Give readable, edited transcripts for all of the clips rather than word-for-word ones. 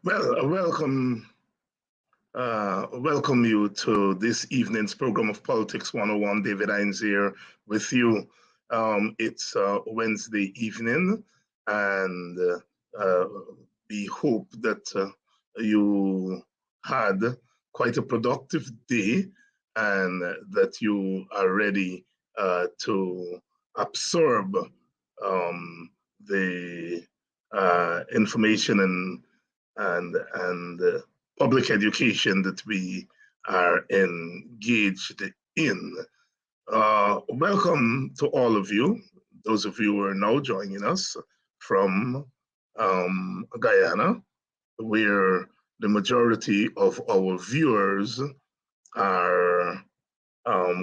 Well, welcome you to this evening's program of Politics 101. David Hinds here with you. It's Wednesday evening, and uh, we hope that you had quite a productive day and that you are ready to absorb the information and public education that we are engaged in. Welcome to all of you, those of you who are now joining us from Guyana, where the majority of our viewers are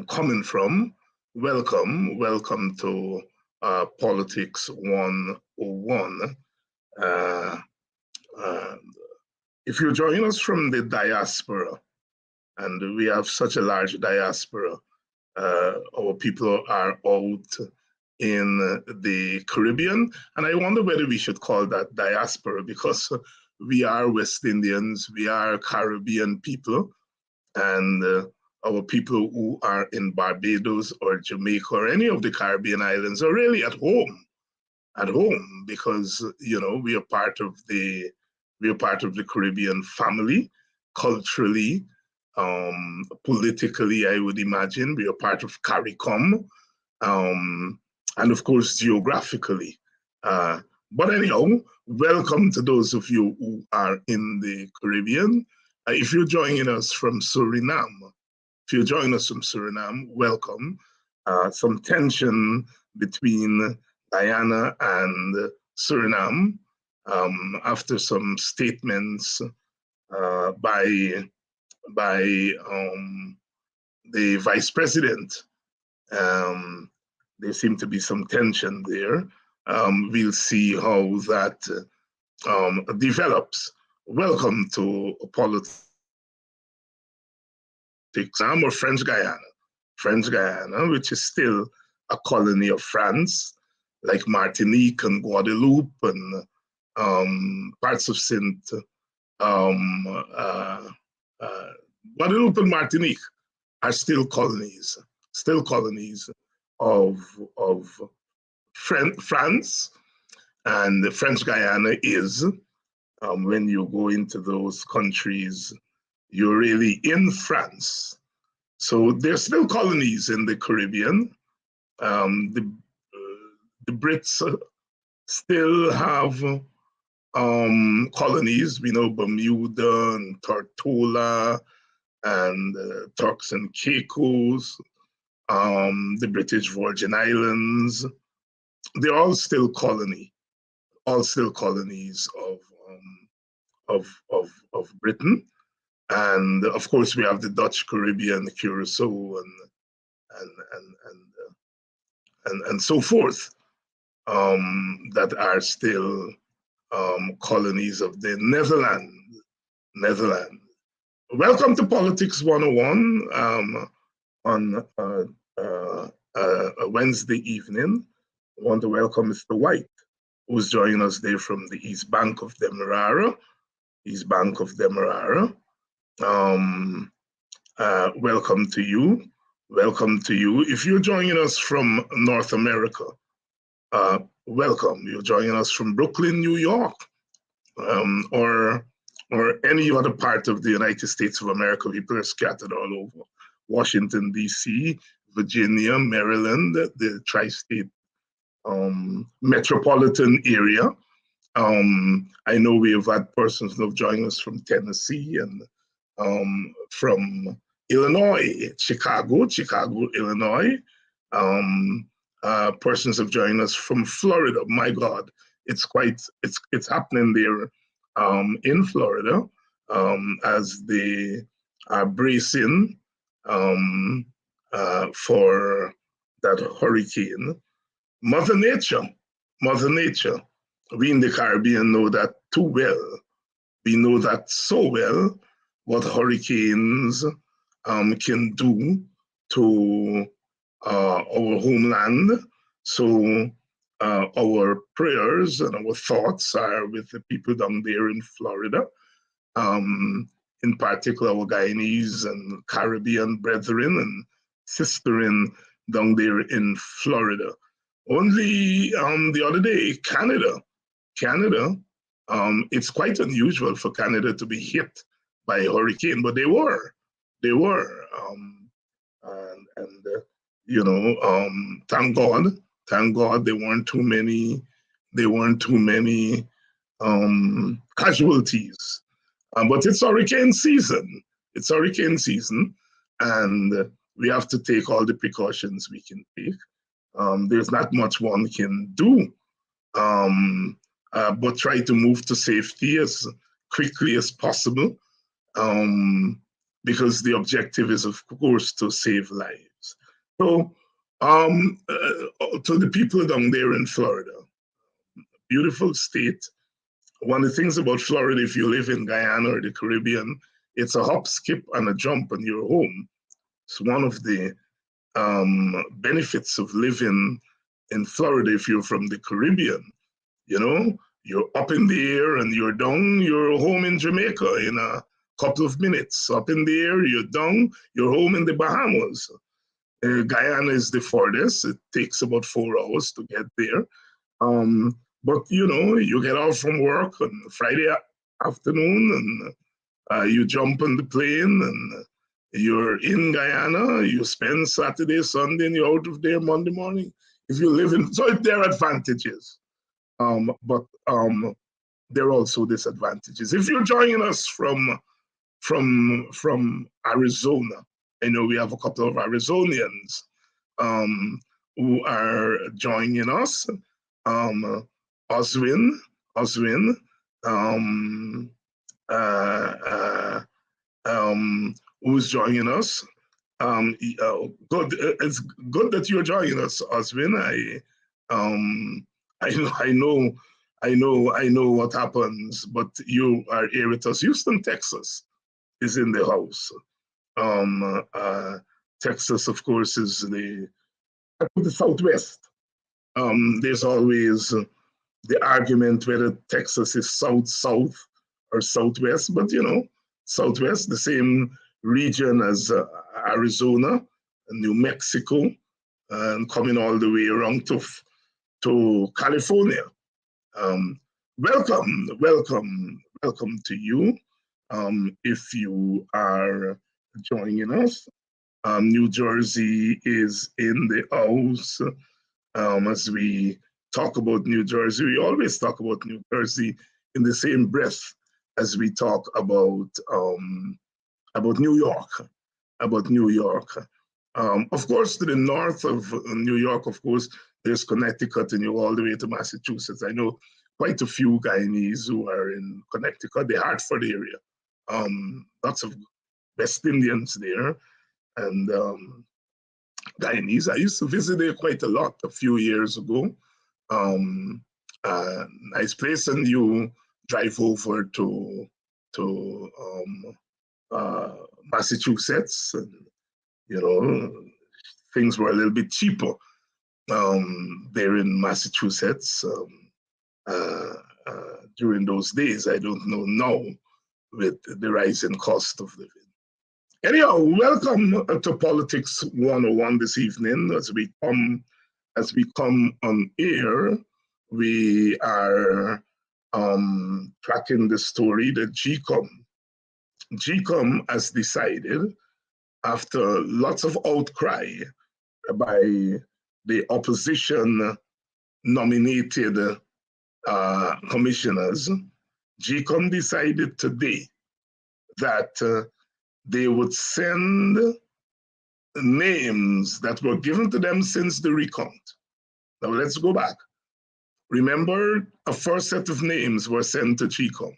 coming from. Welcome to Politics 101. Uh, uh, if you're joining us from the diaspora, and we have such a large diaspora, our people are out in the Caribbean, and I wonder whether we should call that diaspora because we are West Indians, we are Caribbean people, and our people who are in Barbados or Jamaica or any of the Caribbean islands are really at home because we are part of the Caribbean family culturally, politically. I would imagine we are part of CARICOM, and of course geographically. Uh, but anyhow, welcome to those of you who are in the Caribbean. If you're joining us from Suriname, welcome. Some tension between Guyana and Suriname after some statements by the vice president. Um, there seemed to be some tension there. We'll see how that develops. Welcome to Politics or French Guyana, which is still a colony of France, like Martinique and Guadeloupe and parts of Saint um, uh, uh, Guadeloupe and Martinique are still colonies of France, and the French Guyana is. When you go into those countries, you're really in France. So there's still colonies in the Caribbean. The Brits still have colonies. We know Bermuda and Tortola and Turks and Caicos, the British Virgin Islands. They're all still colonies of Britain. And of course, we have the Dutch Caribbean, Curacao, and so forth, that are still colonies of the Netherlands. Welcome to Politics 101 on a Wednesday evening. I want to welcome Mr. White, who's joining us there from the East Bank of Demerara. Welcome to you. If you're joining us from North America, welcome. You're joining us from Brooklyn, New York, or any other part of the United States of America. People are scattered all over Washington, D.C., Virginia, Maryland, the tri-state metropolitan area. I know we have had persons who have joined us from Tennessee and from Illinois, Chicago, Illinois. Persons have joined us from Florida. My God, it's happening there in Florida as they are bracing for that hurricane. Mother Nature. We in the Caribbean know that too well. We know that so well what hurricanes can do to our homeland. So our prayers and our thoughts are with the people down there in Florida. in particular our Guyanese and Caribbean brethren and sisterin down there in Florida. Only the other day, Canada, it's quite unusual for Canada to be hit by a hurricane, but they were. And thank God there weren't too many casualties. But it's hurricane season. It's hurricane season, and we have to take all the precautions we can take. There's not much one can do, but try to move to safety as quickly as possible, because the objective is, of course, to save lives. So, to the people down there in Florida, beautiful state. One of the things about Florida, if you live in Guyana or the Caribbean, it's a hop, skip, and a jump, and you're home. It's one of the benefits of living in Florida if you're from the Caribbean. You know, you're up in the air and you're down, you're home in Jamaica in a couple of minutes. Up in the air, you're down, you're home in the Bahamas. Guyana is the farthest. It takes about 4 hours to get there. But you get off from work on Friday afternoon and you jump on the plane and you're in Guyana. You spend Saturday, Sunday, and you're out of there Monday morning. If you live in, so there are advantages, but there are also disadvantages. If you're joining us from Arizona, I know we have a couple of Arizonians who are joining us. Oswin, who's joining us. Good. It's good that you're joining us, Oswin. I know what happens, but you are here with us. Houston, Texas is in the house. Texas, of course, is the Southwest. There's always the argument whether Texas is south or southwest, but southwest, the same region as Arizona and New Mexico, and coming all the way around to California. Welcome to you. If you are joining us, New Jersey is in the house. As we talk about New Jersey, we always talk about New Jersey in the same breath as we talk about New York. Of course, to the north of New York, of course, there's Connecticut, and you go all the way to Massachusetts. I know quite a few Guyanese who are in Connecticut, the Hartford area. Lots of West Indians there, and Guyanese. I used to visit there quite a lot a few years ago. Nice place, and you drive over to Massachusetts, and things were a little bit cheaper there in Massachusetts during those days. I don't know now with the rising cost of living. Anyhow, welcome to Politics 101 this evening. As we come on air, we are tracking the story that GCOM has decided, after lots of outcry by the opposition nominated commissioners, GCOM decided today that they would send names that were given to them since the recount. Now let's go back. Remember, a first set of names were sent to GCOM.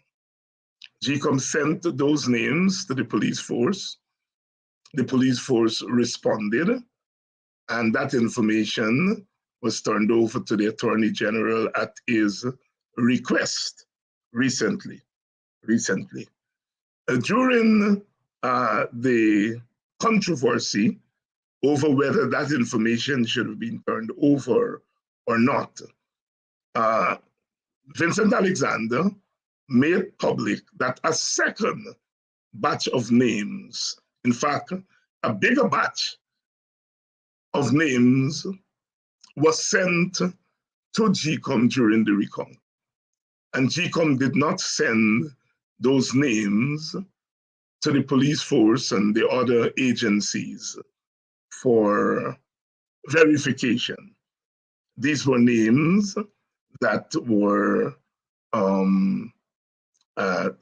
GCOM sent those names to the police force. The police force responded, and that information was turned over to the Attorney General at his request recently. During the controversy over whether that information should have been turned over or not, Vincent Alexander, made public that a second batch of names, in fact, a bigger batch of names, was sent to GCOM during the recount. And GCOM did not send those names to the police force and the other agencies for verification. These were names that were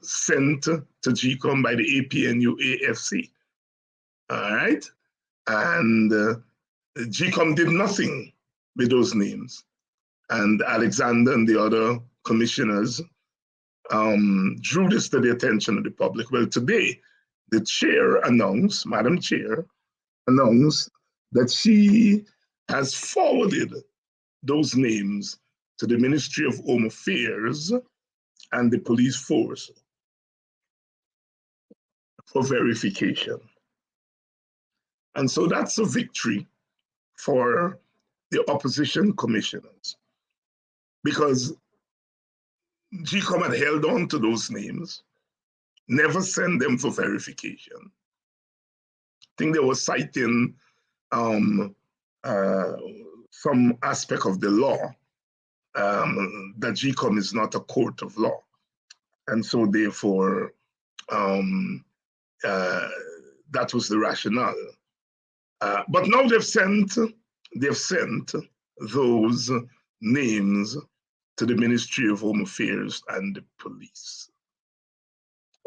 sent to GCOM by the APNU AFC. All right? And GCOM did nothing with those names. And Alexander and the other commissioners drew this to the attention of the public. Well, today, the chair announced, Madam Chair, announced that she has forwarded those names to the Ministry of Home Affairs and the police force for verification. And so that's a victory for the opposition commissioners, because GCOM had held on to those names, never sent them for verification. I think they were citing some aspect of the law, that GCOM is not a court of law. And so therefore, that was the rationale. But now they've sent those names to the Ministry of Home Affairs and the police.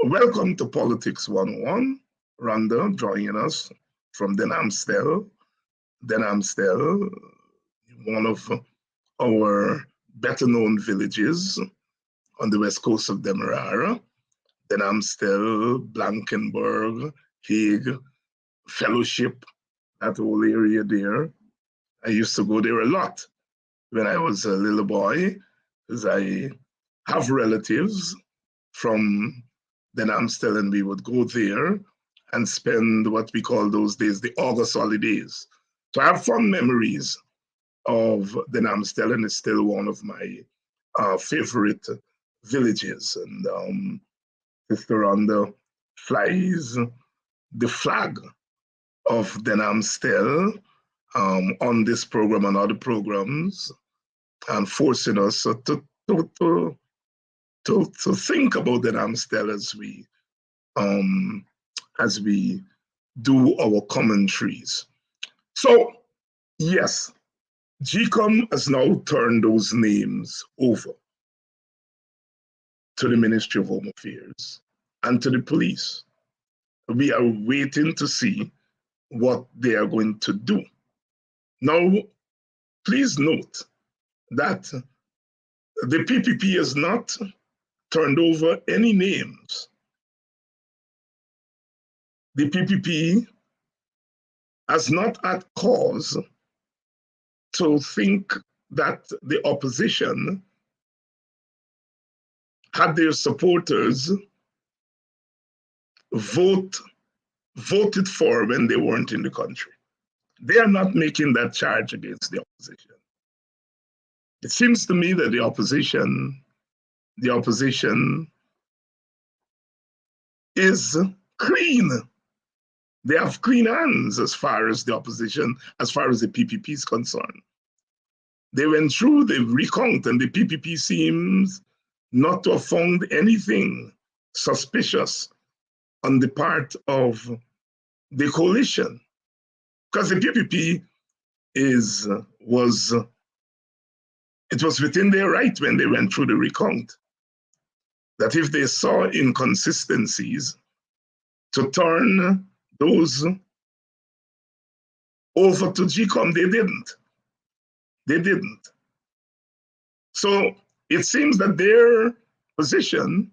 Welcome to Politics 101. Rhonda joining us from Den Amstel. Den Amstel, one of our better known villages on the west coast of Demerara. Den Amstel, Blankenburg, Hague, Fellowship, that whole area there. I used to go there a lot when I was a little boy, because I have relatives from Den Amstel, and we would go there and spend what we call those days the August holidays. So I have fond memories of Den Amstel, and it's still one of my favorite villages. And Sister Rhonda flies the flag of Den Amstel on this program and other programs, and forcing us to think about Den Amstel as we do our commentaries. So yes, GCOM has now turned those names over to the Ministry of Home Affairs and to the police. We are waiting to see what they are going to do. Now, please note that the PPP has not turned over any names. The PPP has not had cause to think that the opposition had their supporters voted for when they weren't in the country. They are not making that charge against the opposition. It seems to me that the opposition is clean. They have clean hands as far as the opposition, as far as the PPP is concerned. They went through the recount, and the PPP seems not to have found anything suspicious on the part of the coalition, because the PPP was within their right when they went through the recount, that if they saw inconsistencies, to turn those over to GCOM. They didn't. So it seems that their position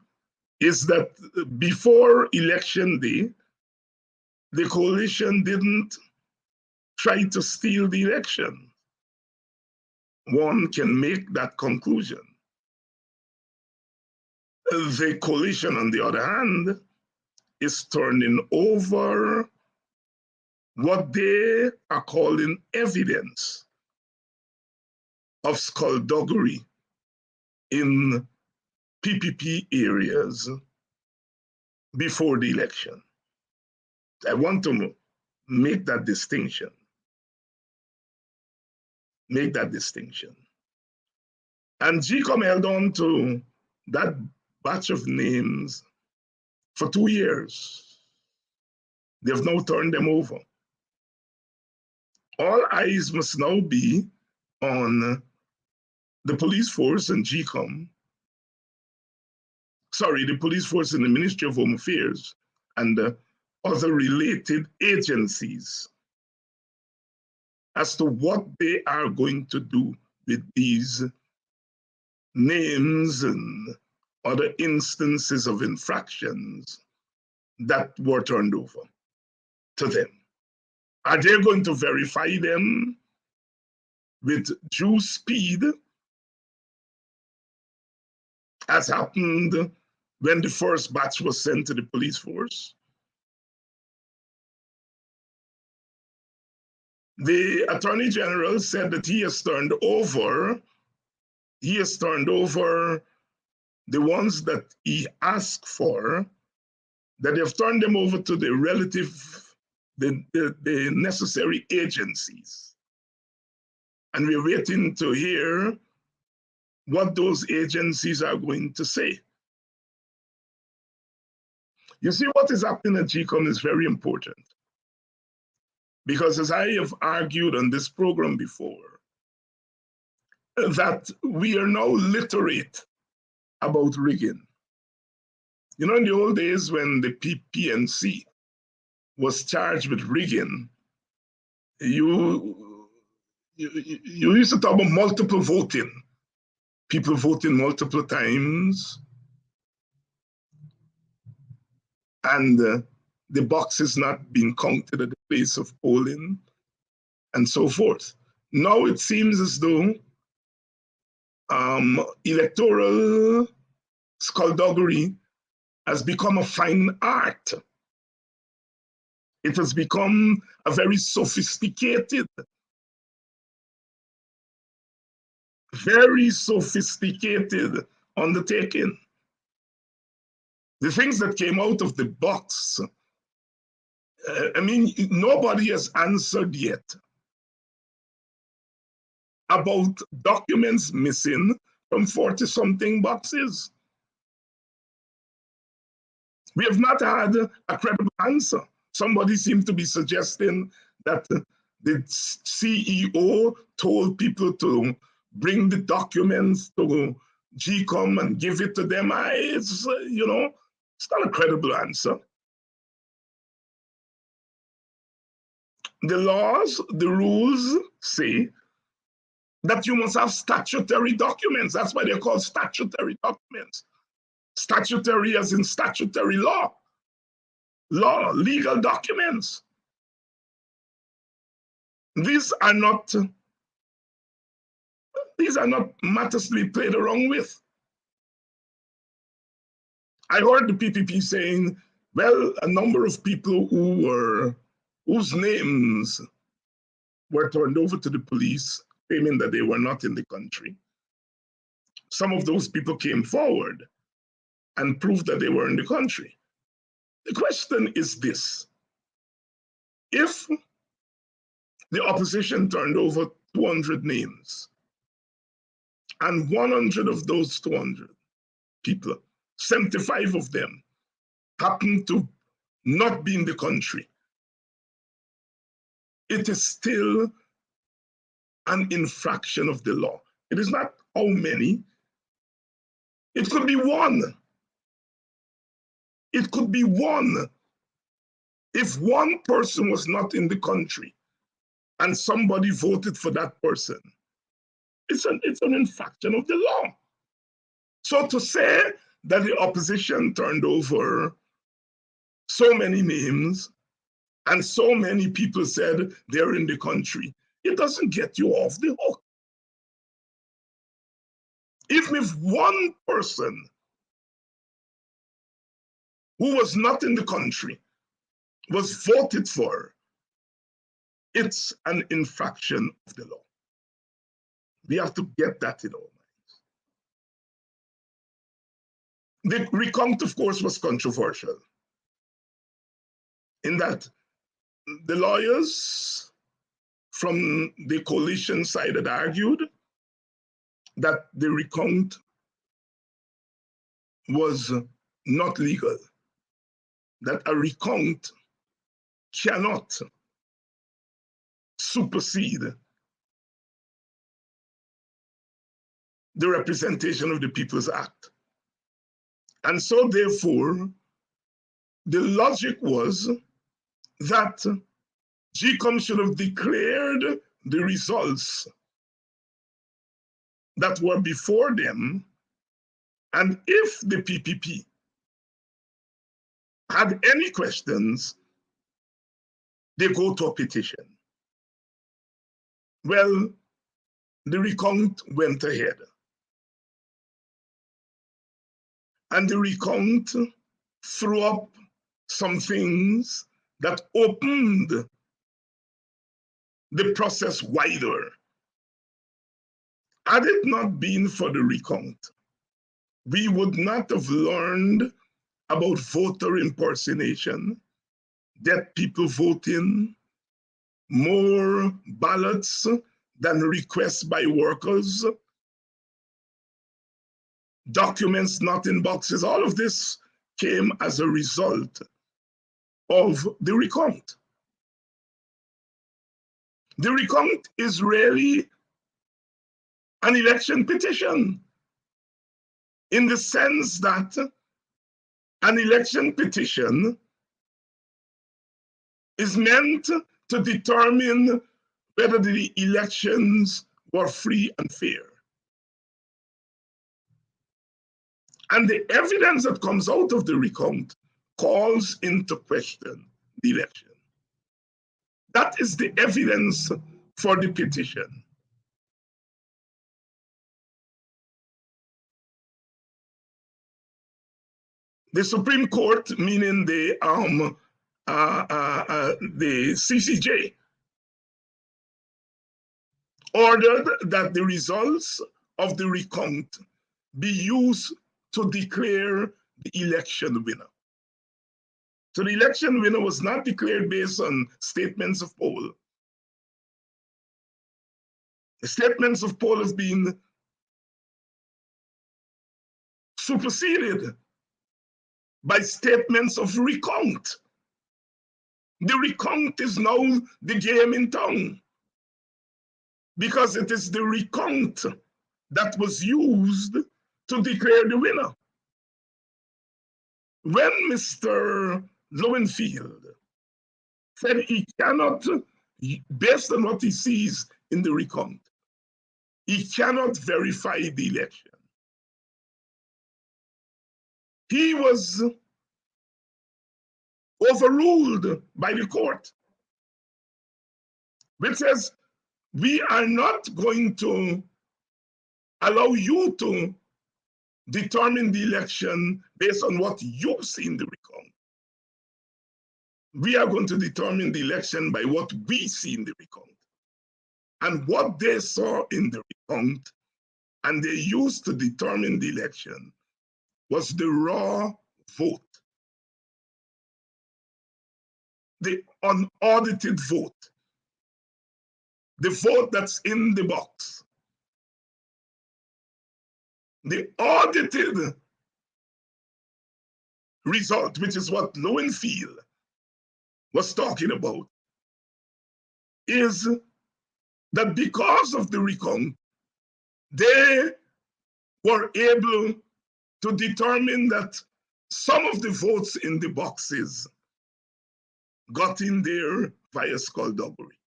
is that before election day, the coalition didn't try to steal the election. One can make that conclusion. The coalition, on the other hand, is turning over what they are calling evidence of skullduggery in PPP areas before the election. I want to make that distinction. Make that distinction. And GCOM held on to that batch of names for 2 years. They've now turned them over. All eyes must now be on the police force and GCOM, sorry, the police force and the Ministry of Home Affairs and other related agencies as to what they are going to do with these names and other instances of infractions that were turned over to them. Are they going to verify them with due speed, as happened when the first batch was sent to the police force? The Attorney General said that he has turned over the ones that he asked for, that they have turned them over to the the necessary agencies. And we're waiting to hear what those agencies are going to say. You see, what is happening at GCOM is very important. Because as I have argued on this program before, that we are now literate about rigging. You know, in the old days when the PNC was charged with rigging, you used to talk about multiple voting, people voting multiple times, and the boxes not being counted at the place of polling, and so forth. Now it seems as though electoral skullduggery has become a fine art. It has become a very sophisticated undertaking. The things that came out of the box, I mean, nobody has answered yet about documents missing from 40-something boxes. We have not had a credible answer. Somebody seems to be suggesting that the CEO told people to bring the documents to GCOM and give it to them. It's, you know, it's not a credible answer. The laws, the rules say that you must have statutory documents. That's why they're called statutory documents. Statutory as in statutory law, legal documents. These are not matters to be played around with. I heard the PPP saying, well, a number of people whose names were turned over to the police, claiming that they were not in the country. Some of those people came forward and proved that they were in the country. The question is this: if the opposition turned over 200 names, and 100 of those 200 people, 75 of them, happen to not be in the country, it is still an infraction of the law. It is not how many. It could be one. It could be one. If one person was not in the country and somebody voted for that person, it's an infraction of the law. So to say that the opposition turned over so many names and so many people said they're in the country, it doesn't get you off the hook. Even if one person who was not in the country was voted for, it's an infraction of the law. We have to get that in our mind. The recount, of course, was controversial in that the lawyers from the coalition side had argued that the recount was not legal, that a recount cannot supersede the Representation of the People's Act. And so, therefore, the logic was that GCOM should have declared the results that were before them, and if the PPP had any questions, they go to a petition. Well, the recount went ahead. And the recount threw up some things that opened the process wider. Had it not been for the recount, we would not have learned about voter impersonation, dead people voting, more ballots than requests by workers, documents not in boxes. All of this came as a result of the recount. The recount is really an election petition in the sense that an election petition is meant to determine whether the elections were free and fair. And the evidence that comes out of the recount calls into question the election. That is the evidence for the petition. The Supreme Court, meaning the CCJ, ordered that the results of the recount be used to declare the election winner. So the election winner was not declared based on statements of poll. The statements of poll have been superseded by statements of recount. The recount is now the game in town because it is the recount that was used to declare the winner. When Mr. Lowenfield said he cannot, based on what he sees in the recount, he cannot verify the election. He was overruled by the court, which says, we are not going to allow you to determine the election based on what you see in the recount. We are going to determine the election by what we see in the recount. And what they saw in the recount and they used to determine the election was the raw vote, the unaudited vote, the vote that's in the box. The audited result, which is what Lowenfield was talking about, is that because of the recount, they were able to determine that some of the votes in the boxes got in there via skullduggery.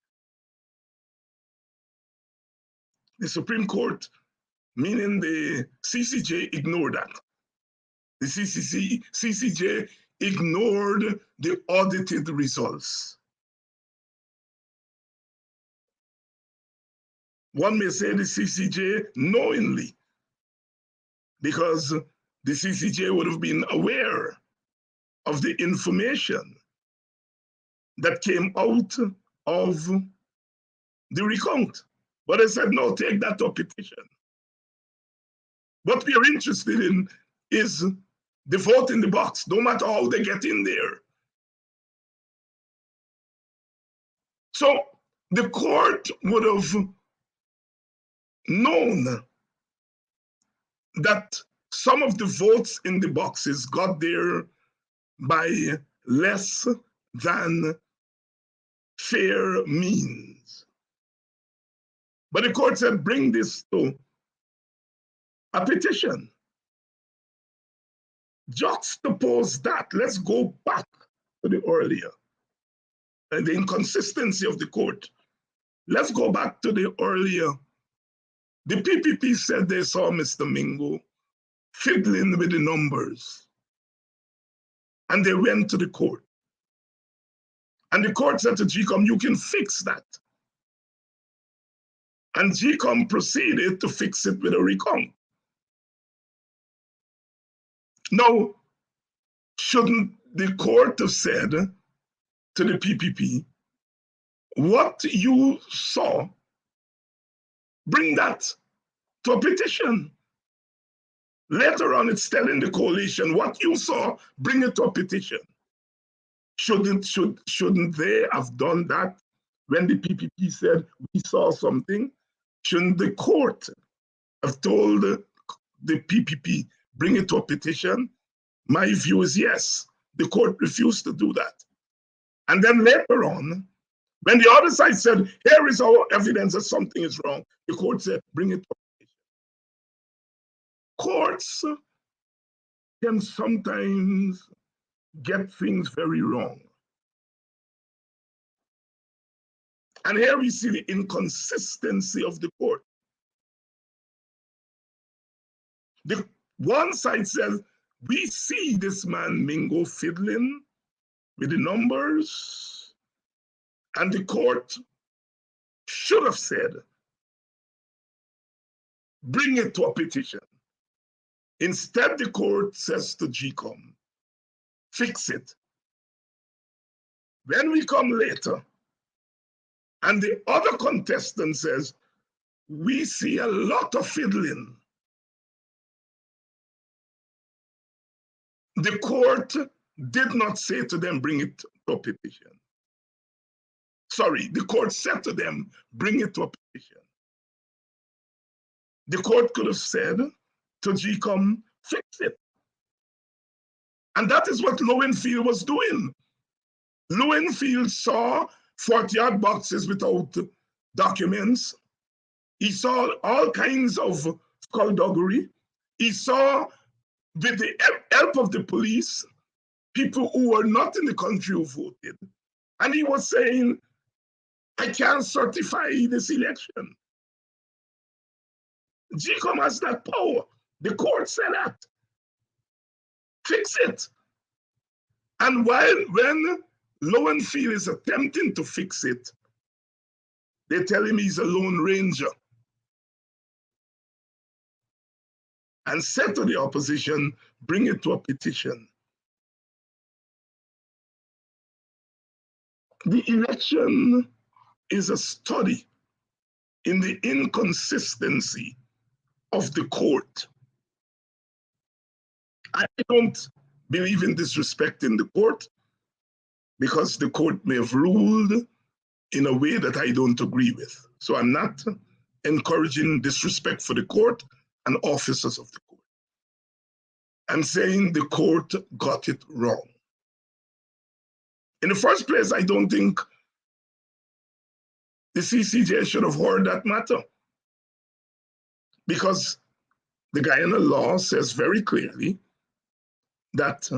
The Supreme Court, meaning the CCJ, ignored that. The CCJ ignored the audited results. One may say the CCJ knowingly, because the CCJ would have been aware of the information that came out of the recount. But I said, no, take that to a petition. What we are interested in is the vote in the box, no matter how they get in there. So the court would have known that some of the votes in the boxes got there by less than fair means. But the court said, bring this to a petition. Juxtapose that. Let's go back to the earlier, and the inconsistency of the court. Let's go back to the earlier. The PPP said they saw Mr. Mingo fiddling with the numbers, and they went to the court. And the court said to GCOM, you can fix that. And GCOM proceeded to fix it with a recount. Now, shouldn't the court have said to the PPP, what you saw, bring that to a petition? Later on, it's telling the coalition, what you saw, bring it to a petition. Shouldn't they have done that when the PPP said, we saw something? Shouldn't the court have told the PPP, bring it to a petition? My view is yes. The court refused to do that. And then later on, when the other side said, here is our evidence that something is wrong, the court said, bring it to a petition. Courts can sometimes get things very wrong. And here we see the inconsistency of the court. The one side says, we see this man Mingo fiddling with the numbers, and the court should have said, bring it to a petition. Instead, the court says to GCOM, fix it. When we come later, and the other contestant says, we see a lot of fiddling, the court did not say to them, bring it to a petition. Sorry, the court said to them, bring it to a petition. The court could have said to GCOM, fix it. And that is what Lowenfield was doing. Lowenfield saw 40-odd boxes without documents. He saw all kinds of skullduggery. He saw, with the help of the police, people who were not in the country who voted. And he was saying, I can't certify this election. GCOM has that power. The court said that. Fix it. And when Lowenfield is attempting to fix it, they tell him he's a lone ranger. And said to the opposition, bring it to a petition. The election is a study in the inconsistency of the court. I don't believe in disrespecting the court, because the court may have ruled in a way that I don't agree with. So I'm not encouraging disrespect for the court and officers of the court. I'm saying the court got it wrong. In the first place, I don't think the CCJ should have heard that matter, because the Guyana law says very clearly that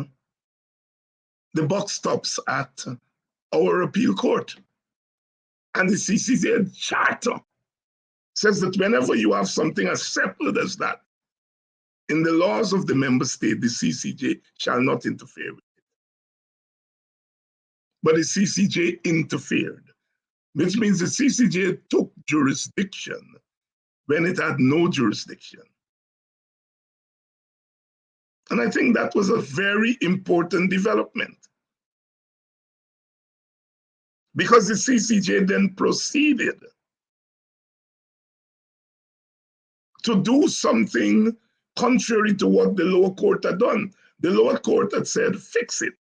the buck stops at our appeal court. And the CCJ charter says that whenever you have something as settled as that, in the laws of the member state, the CCJ shall not interfere with it. But the CCJ interfered, which means the CCJ took jurisdiction when it had no jurisdiction. And I think that was a very important development, because the CCJ then proceeded to do something contrary to what the lower court had done. the lower court had said, fix it.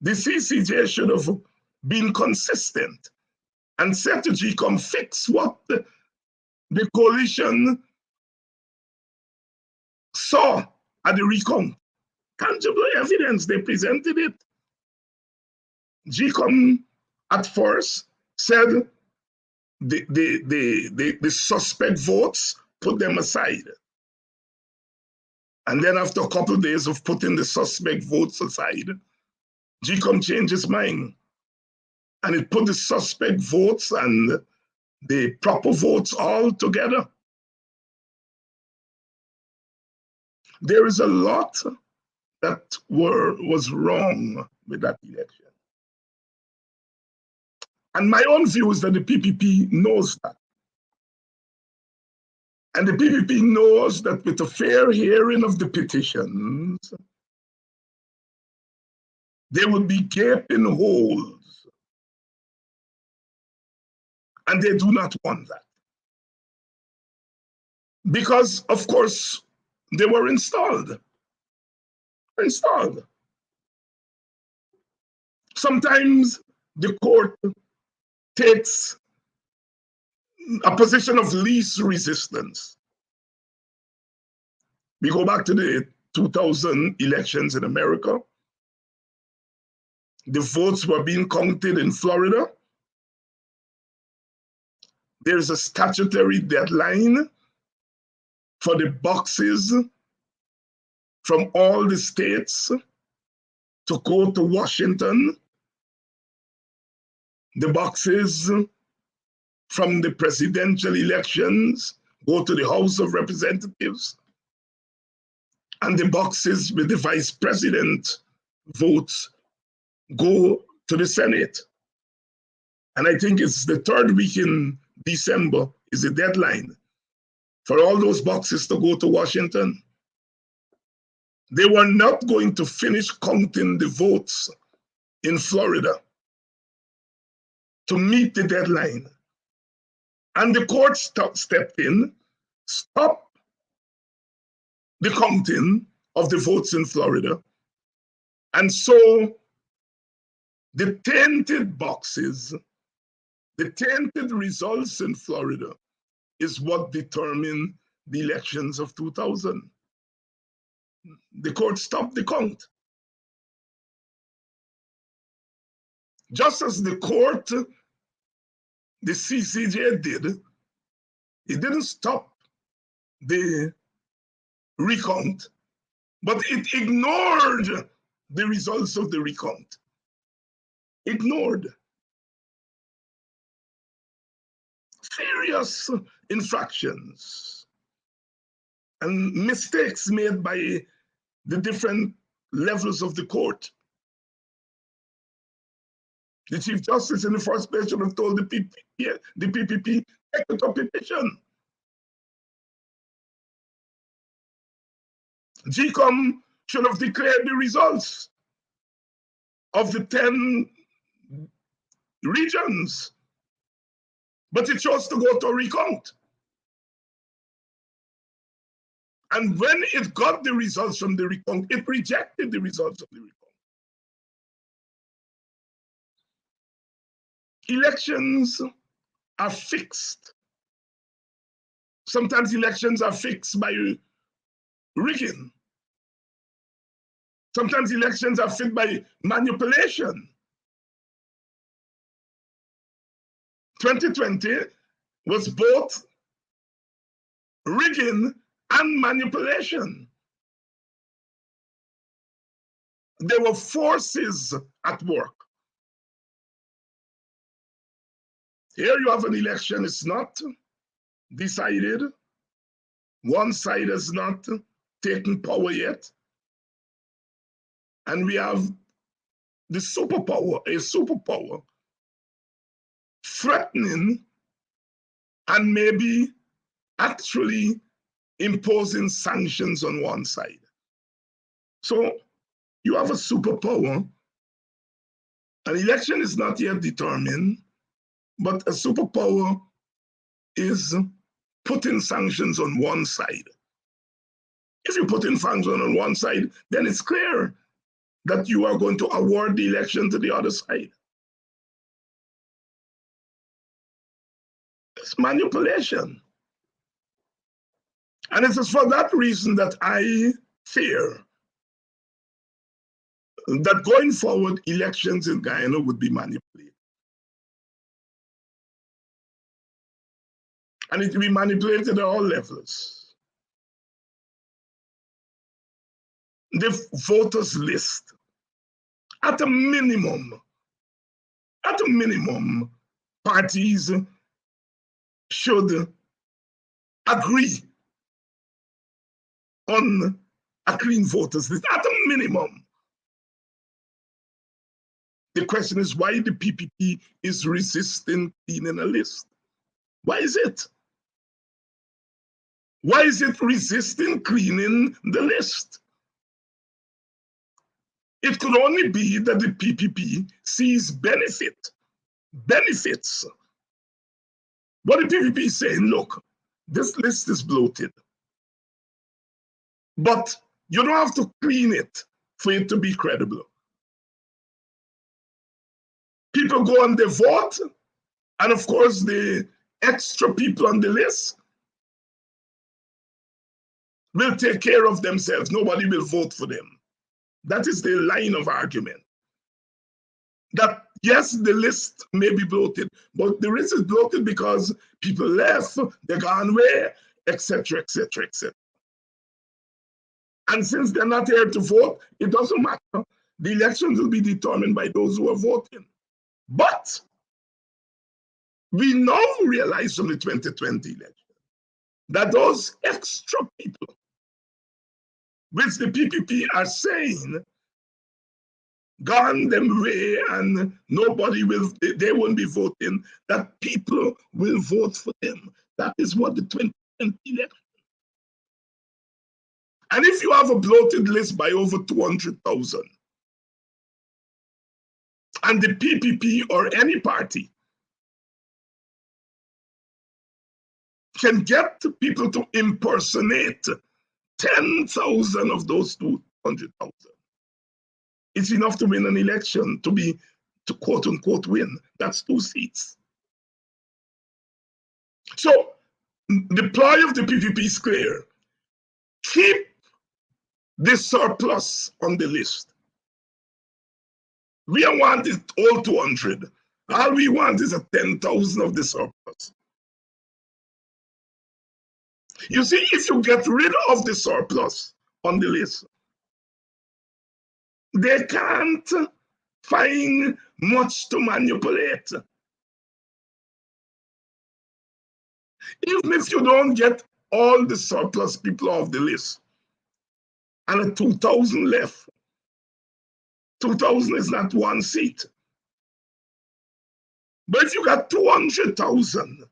The CCJ should have been consistent and said to GCOM, fix what the coalition saw at the recount. Tangible evidence, they presented it. GCOM at first said the suspect votes, put them aside. And then after a couple of days of putting the suspect votes aside, GCOM changed his mind. And it put the suspect votes and the proper votes all together. There is a lot that was wrong with that election. And my own view is that the PPP knows that. And the PPP knows that with a fair hearing of the petitions, there will be gaping holes. And they do not want that. Because, of course, they were installed. Sometimes the court takes a position of least resistance. We go back to the 2000 elections in America. The votes were being counted in Florida. There's a statutory deadline for the boxes from all the states to go to Washington. The boxes from the presidential elections go to the House of Representatives, and the boxes with the vice president votes go to the Senate. And I think it's the third week in December is the deadline for all those boxes to go to Washington. They were not going to finish counting the votes in Florida to meet the deadline. And the court stepped in, stopped the counting of the votes in Florida. And so the tainted boxes, the tainted results in Florida is what determined the elections of 2000. The court stopped the count. Just as the court, the CCJ did, it didn't stop the recount, but it ignored the results of the recount. Ignored. Serious infractions and mistakes made by the different levels of the court. The Chief Justice in the first place should have told the PPP, take it up petition. GCOM should have declared the results of the 10 regions, but it chose to go to a recount. And when it got the results from the recount, it rejected the results of the recount. Elections are fixed. Sometimes elections are fixed by rigging. Sometimes elections are fixed by manipulation. 2020 was both rigging and manipulation. There were forces at work. Here you have an election, it's not decided. One side has not taken power yet. And we have the superpower, a superpower, threatening and maybe actually imposing sanctions on one side. So you have a superpower. An election is not yet determined, but a superpower is putting sanctions on one side. If you put in function on one side, then it's clear that you are going to award the election to the other side. It's manipulation. And it is for that reason that I fear that going forward, elections in Guyana would be manipulated. And it will be manipulated at all levels. The voters list, at a minimum, parties should agree on a clean voters list, at a minimum. The question is why the PPP is resisting cleaning a list. Why is it? Why is it resisting cleaning the list? It could only be that the PPP sees benefits. What the PPP is saying, look, this list is bloated, but you don't have to clean it for it to be credible. People go and they vote, and of course the extra people on the list will take care of themselves. Nobody will vote for them. That is the line of argument. That yes, the list may be bloated, but the list is bloated because people left, they're gone away, etc., etc., etc. And since they're not here to vote, it doesn't matter. The elections will be determined by those who are voting. But we now realize from the 2020 election that those extra people, which the PPP are saying, gone them way and nobody will, they won't be voting, that people will vote for them. That is what the 2020 election. And if you have a bloated list by over 200,000, and the PPP or any party can get people to impersonate 10,000 of those 200,000, it's enough to win an election, to quote unquote win. That's 2 seats. So the ploy of the PPP is clear. Keep the surplus on the list. We don't want it all 200. All we want is a 10,000 of the surplus. You see, if you get rid of the surplus on the list, they can't find much to manipulate. Even if you don't get all the surplus people off the list, and a 2,000 left, 2,000 is not 1 seat. But if you got 200,000,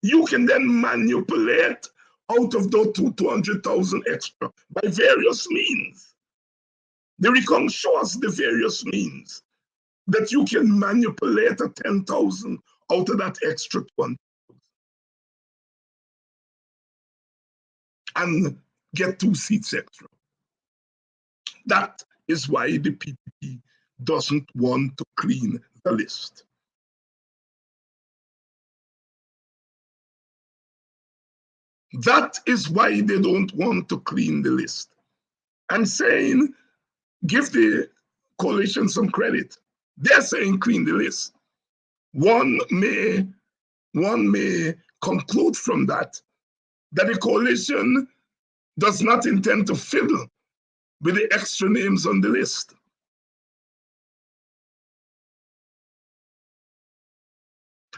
you can then manipulate out of those 200,000 extra by various means. The recount shows the various means that you can manipulate a 10,000 out of that extra 1,000 and get 2 seats extra. That is why the PPP doesn't want to clean the list. That is why they don't want to clean the list. I'm saying, give the coalition some credit. They're saying clean the list. One may conclude from that the coalition does not intend to fiddle with the extra names on the list.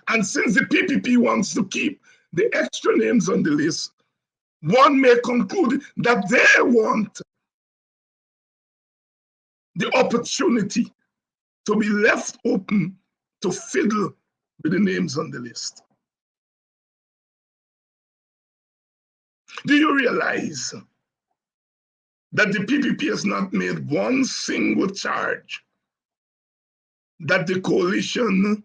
And since the PPP wants to keep the extra names on the list, one may conclude that they want the opportunity to be left open to fiddle with the names on the list. Do you realize that the PPP has not made one single charge that the coalition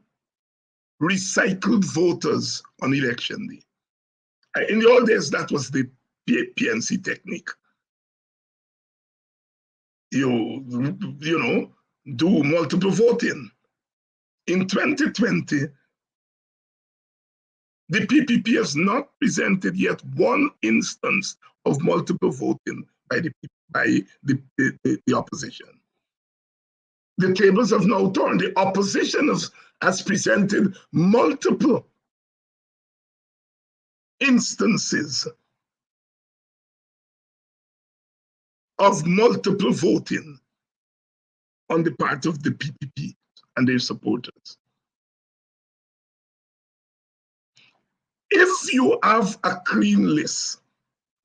recycled voters on election day? In the old days, that was the PNC technique. You know, do multiple voting. In 2020, the PPP has not presented yet one instance of multiple voting by the opposition. The tables have now turned. The opposition has presented multiple instances of multiple voting on the part of the PPP and their supporters. If you have a clean list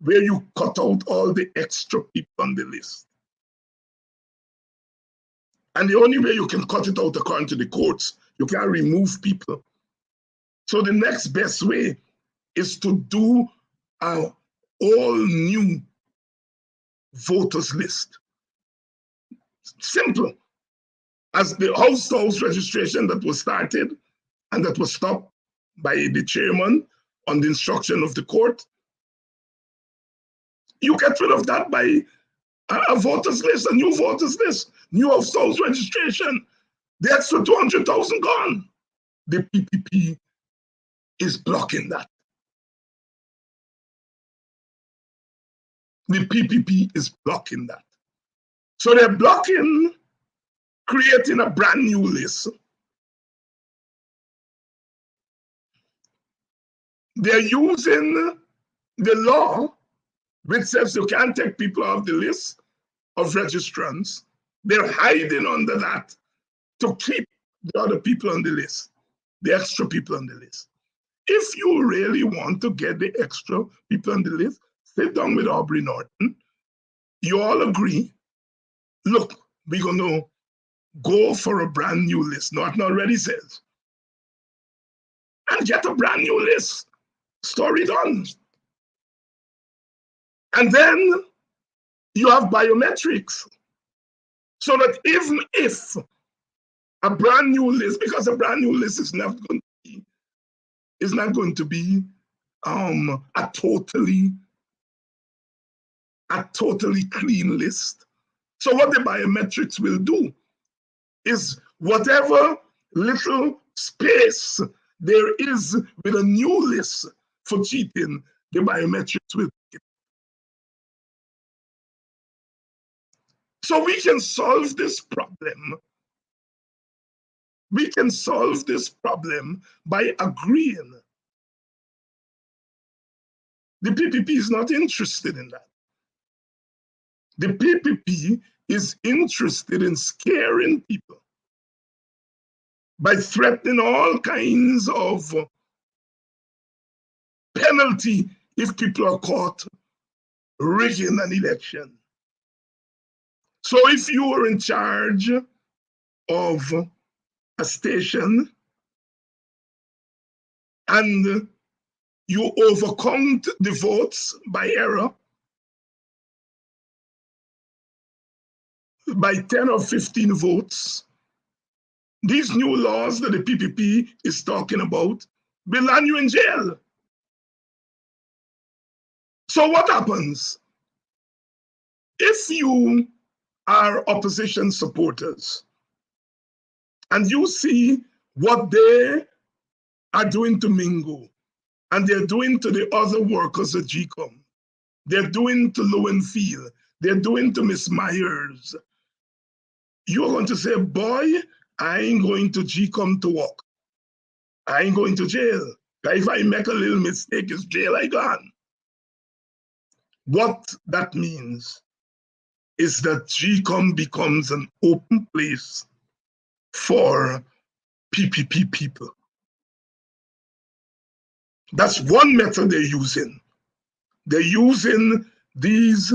where you cut out all the extra people on the list, and the only way you can cut it out according to the courts, you can't remove people. So the next best way is to do an all-new voters list. Simple. As the house-to-house registration that was started and that was stopped by the chairman on the instruction of the court, you get rid of that by a voters list, a new voters list, new house-to-house registration. The extra 200,000 gone. The PPP is blocking that. The PPP is blocking that. So they're blocking creating a brand new list. They're using the law which says you can't take people off the list of registrants. They're hiding under that to keep the other people on the list, the extra people on the list. If you really want to get the extra people on the list, sit down with Aubrey Norton. You all agree, look, we're going to go for a brand new list. Norton already says. And get a brand new list. Story done. And then you have biometrics. So that even if a brand new list, because a brand new list is not going to be a totally clean list. So what the biometrics will do is whatever little space there is with a new list for cheating, the biometrics will take it. So we can solve this problem. We can solve this problem by agreeing. The PPP is not interested in that. The PPP is interested in scaring people by threatening all kinds of penalty if people are caught rigging an election. So if you are in charge of a station and you overcount the votes by error by 10 or 15 votes, these new laws that the PPP is talking about will land you in jail. So what happens? If you are opposition supporters and you see what they are doing to Mingo and they're doing to the other workers at GCOM, they're doing to Lowenfield, they're doing to Miss Myers, you're going to say, boy, I ain't going to GCOM to work. I ain't going to jail. If I make a little mistake, it's jail I gone. What that means is that GCOM becomes an open place for PPP people. That's one method they're using. They're using these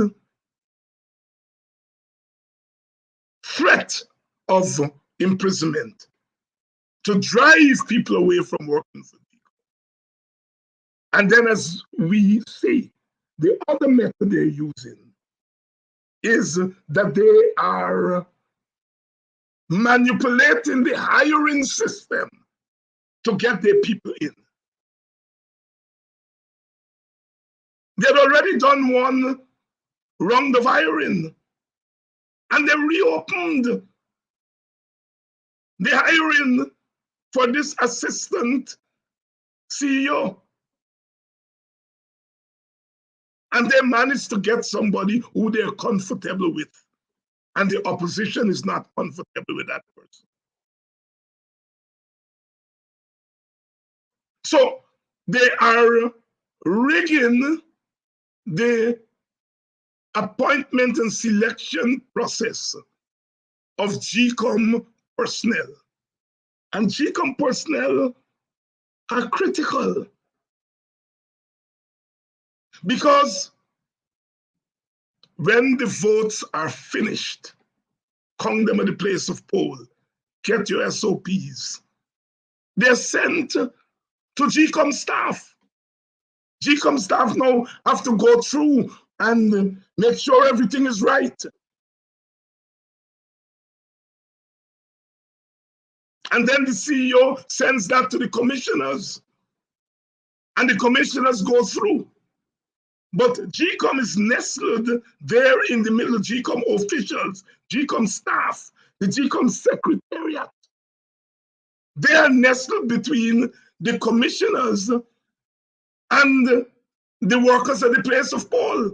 threat of imprisonment to drive people away from working for people. And then, as we see, the other method they're using is that they are manipulating the hiring system to get their people in. They had already done one round of hiring, and they reopened the hiring for this assistant CEO. And they managed to get somebody who they're comfortable with. And the opposition is not comfortable with that person. So they are rigging the appointment and selection process of GCOM personnel. And GCOM personnel are critical because when the votes are finished, count them at the place of poll, get your SOPs. They're sent to GCOM staff. GCOM staff now have to go through and make sure everything is right. And then the CEO sends that to the commissioners, and the commissioners go through. But GCOM is nestled there in the middle. GCOM officials, GCOM staff, the GCOM secretariat. They are nestled between the commissioners and the workers at the place of poll.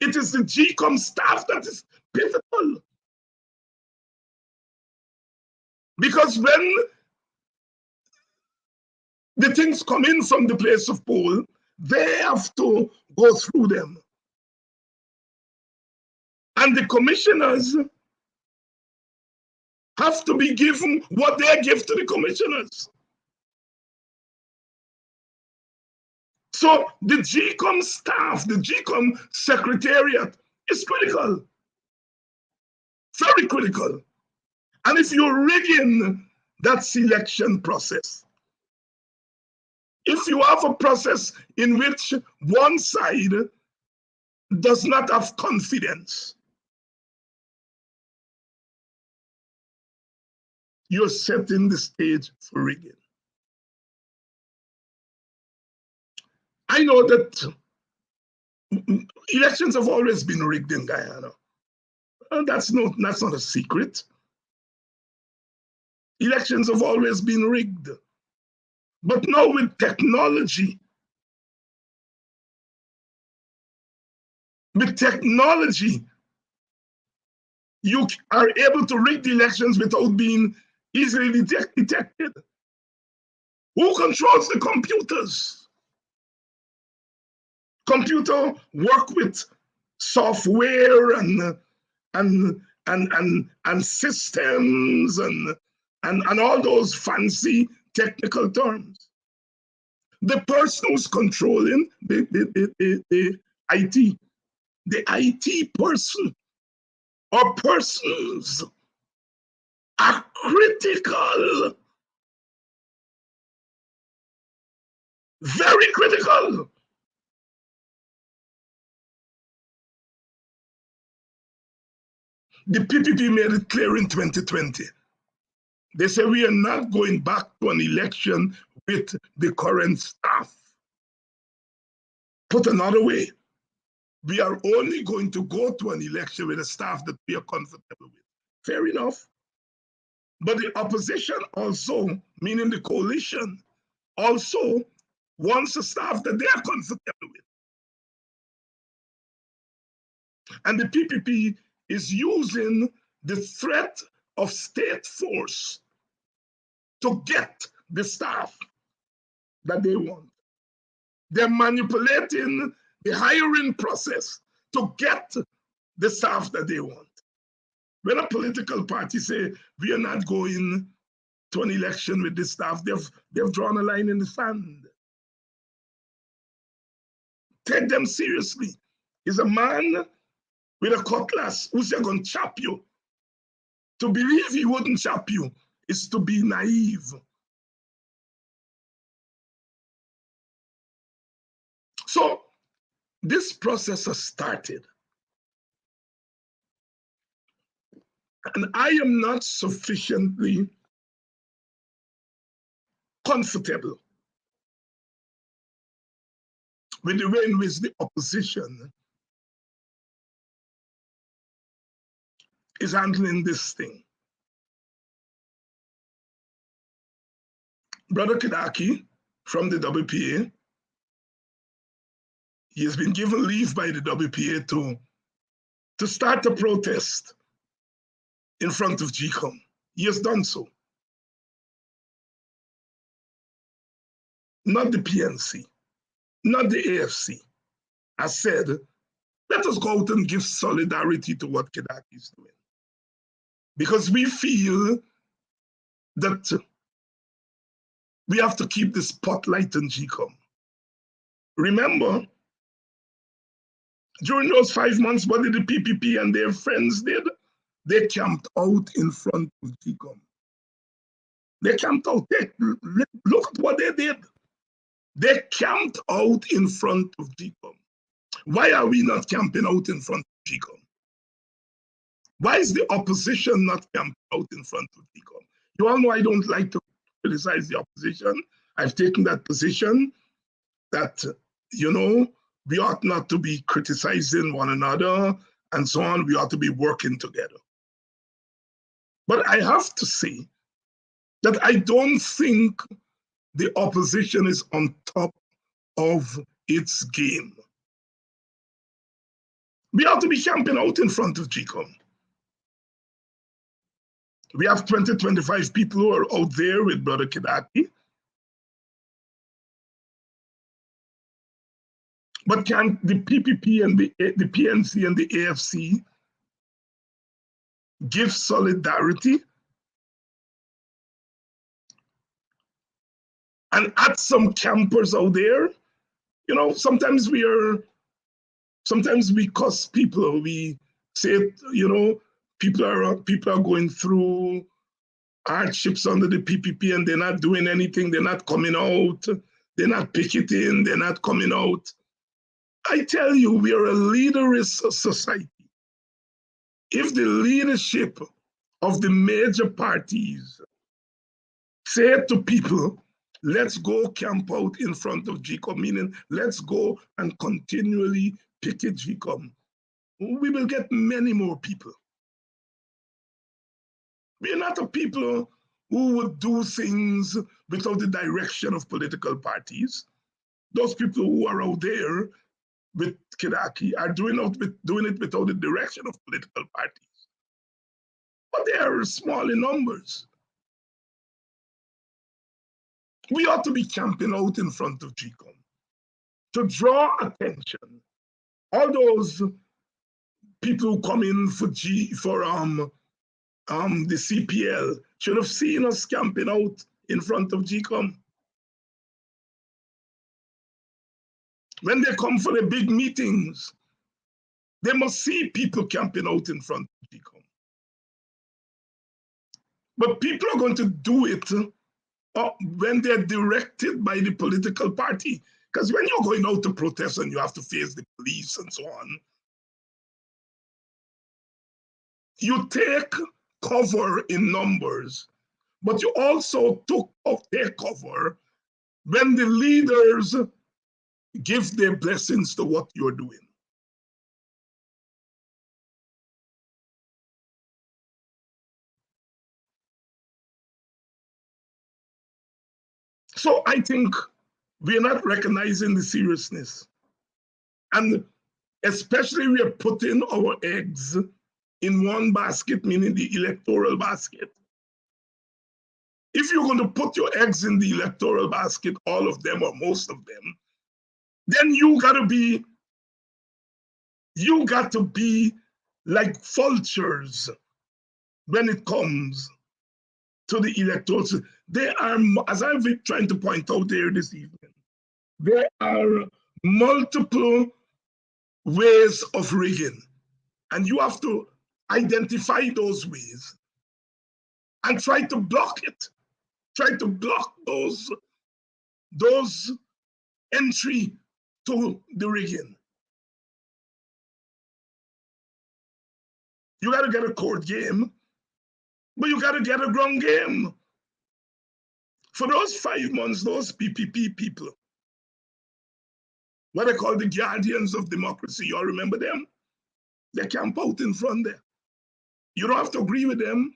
It is the GCOM staff that is pivotal. Because when the things come in from the place of poll, they have to go through them. And the commissioners have to be given what they give to the commissioners. So the GCOM staff, the GCOM secretariat is critical, very critical. And if you're rigging that selection process, if you have a process in which one side does not have confidence, you're setting the stage for rigging. I know that elections have always been rigged in Guyana. And that's not a secret. Elections have always been rigged. But now with technology, you are able to rig the elections without being easily detected. Who controls the computers? Computer work with software and systems and all those fancy technical terms. The person who's controlling the IT person or persons are critical, very critical. The PPP made it clear in 2020. They say we are not going back to an election with the current staff. Put another way, we are only going to go to an election with a staff that we are comfortable with. Fair enough. But the opposition also, meaning the coalition, also wants a staff that they are comfortable with. And the PPP is using the threat of state force to get the staff that they want. They're manipulating the hiring process to get the staff that they want. When a political party say we are not going to an election with this staff, they've drawn a line in the sand. Take them seriously. Is a man with a cutlass who's going to chop you. To believe he wouldn't chop you is to be naive. So this process has started. And I am not sufficiently comfortable with the way in which the opposition is handling this thing. Brother Kidaki from the WPA, he has been given leave by the WPA to start a protest in front of GCOM. He has done so. Not the PNC, not the AFC. I said, let us go out and give solidarity to what Kidaki is doing. Because we feel that we have to keep the spotlight on GCOM. Remember, during those 5 months, what did the PPP and their friends did? They camped out in front of GCOM. They camped out. Look at what they did. They camped out in front of GCOM. Why are we not camping out in front of GCOM? Why is the opposition not camping out in front of GCOM? You all know I don't like to criticize the opposition. I've taken that position that, we ought not to be criticizing one another and so on. We ought to be working together. But I have to say that I don't think the opposition is on top of its game. We ought to be camping out in front of GCOM. We have 20, 25 people who are out there with Brother Kidaki. But can the PPP and the PNC and the AFC give solidarity and add some campers out there? Sometimes we cuss people. We say, people are going through hardships under the PPP and they're not doing anything. They're not coming out. They're not picketing. They're not coming out. I tell you, we are a leaderless society. If the leadership of the major parties say to people, let's go camp out in front of GCOM, meaning let's go and continually picket GCOM, we will get many more people. We're not a people who would do things without the direction of political parties. Those people who are out there with Kidaki are doing it without the direction of political parties. But they are small in numbers. We ought to be camping out in front of GCOM to draw attention. All those people who come in for the CPL should have seen us camping out in front of GCOM. When they come for the big meetings, they must see people camping out in front of GCOM. But people are going to do it when they're directed by the political party. Because when you're going out to protest and you have to face the police and so on, you take cover in numbers, but you also take cover when the leaders give their blessings to what you're doing. So I think we're not recognizing the seriousness. And especially we are putting our eggs in one basket, meaning the electoral basket. If you're going to put your eggs in the electoral basket, all of them or most of them, then you got to be like vultures when it comes to the electoral. They are, as I've been trying to point out there this evening, there are multiple ways of rigging, and you have to identify those ways and try to block it. Try to block those entry to the rigging. You got to get a court game, but you got to get a ground game. For those 5 months, those PPP people, what they call the guardians of democracy. You all remember them? They camp out in front there. You don't have to agree with them,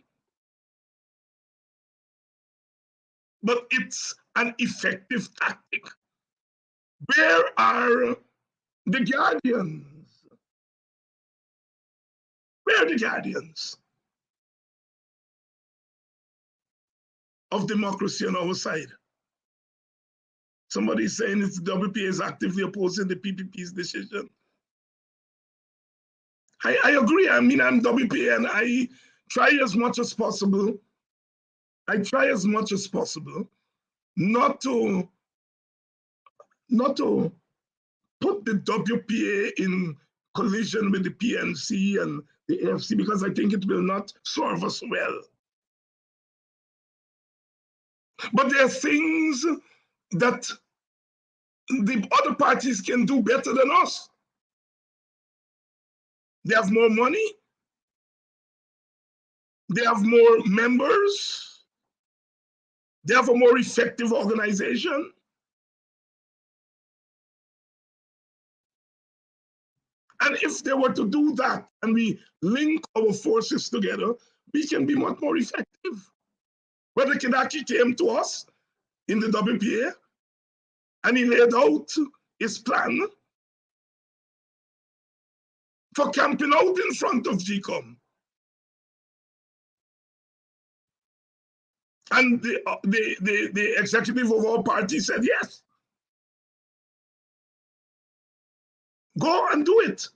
but it's an effective tactic. Where are the guardians? Where are the guardians of democracy on our side? Somebody's saying it's WPA is actively opposing the PPP's decision. I agree. I mean, I'm WPA and I try as much as possible. I try as much as possible not to put the WPA in collision with the PNC and the AFC, because I think it will not serve us well. But there are things that the other parties can do better than us. They have more money. They have more members. They have a more effective organization. And if they were to do that and we link our forces together, we can be much more effective. Whether Kidaki came to us in the WPA and he laid out his plan for camping out in front of GCOM. And the executive of our party said, yes, go and do it.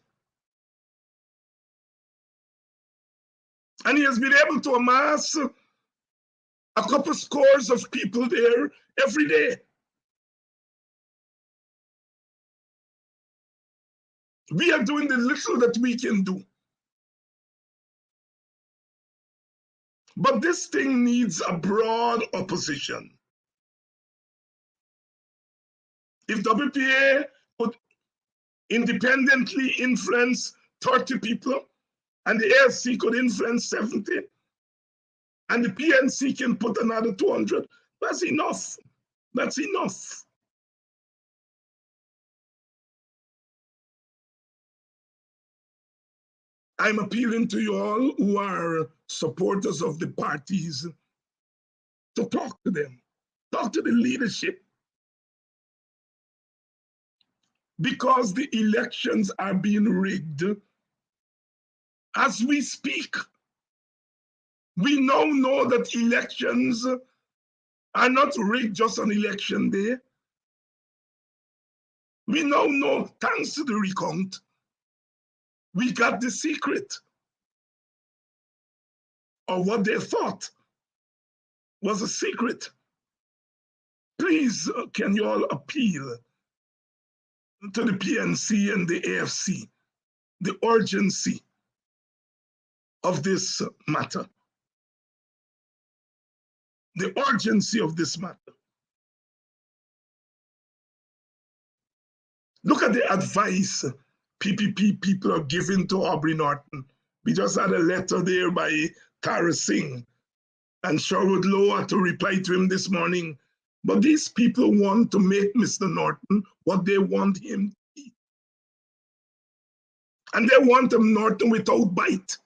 And he has been able to amass a couple scores of people there every day. We are doing the little that we can do. But this thing needs a broad opposition. If WPA could independently influence 30 people, and the AFC could influence 70, and the PNC can put another 200, that's enough. That's enough. I'm appealing to you all who are supporters of the parties to talk to them, talk to the leadership, because the elections are being rigged as we speak. We now know that elections are not rigged just on election day. We now know, thanks to the recount, we got the secret of what they thought was a secret. Please, can you all appeal to the PNC and the AFC, the urgency of this matter? The urgency of this matter. Look at the advice PPP people are giving to Aubrey Norton. We just had a letter there by Tara Singh and Sherwood Lower to reply to him this morning. But these people want to make Mr. Norton what they want him to be. And they want him Norton without bite.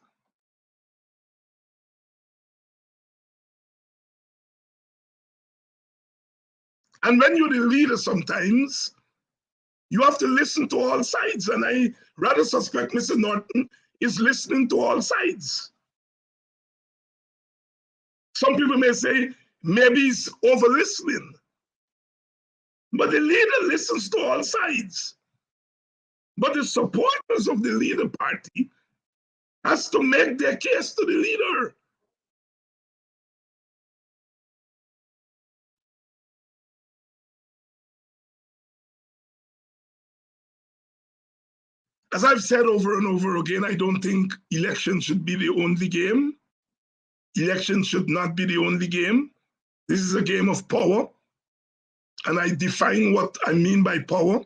And when you're the leader sometimes, you have to listen to all sides. And I rather suspect Mr. Norton is listening to all sides. Some people may say, maybe he's over listening. But the leader listens to all sides. But the supporters of the leader party has to make their case to the leader. As I've said over and over again, I don't think election should be the only game. Election should not be the only game. This is a game of power. And I define what I mean by power.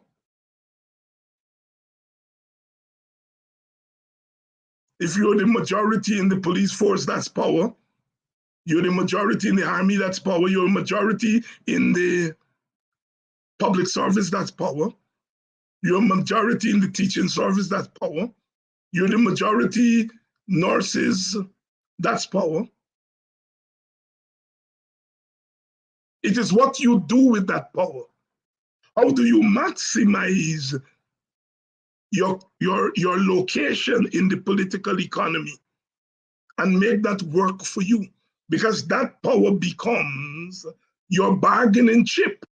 If you're the majority in the police force, that's power. You're the majority in the army, that's power. You're a majority in the public service, that's power. You're a majority in the teaching service, that's power. You're the majority nurses, that's power. It is what you do with that power. How do you maximize your location in the political economy and make that work for you? Because that power becomes your bargaining chip.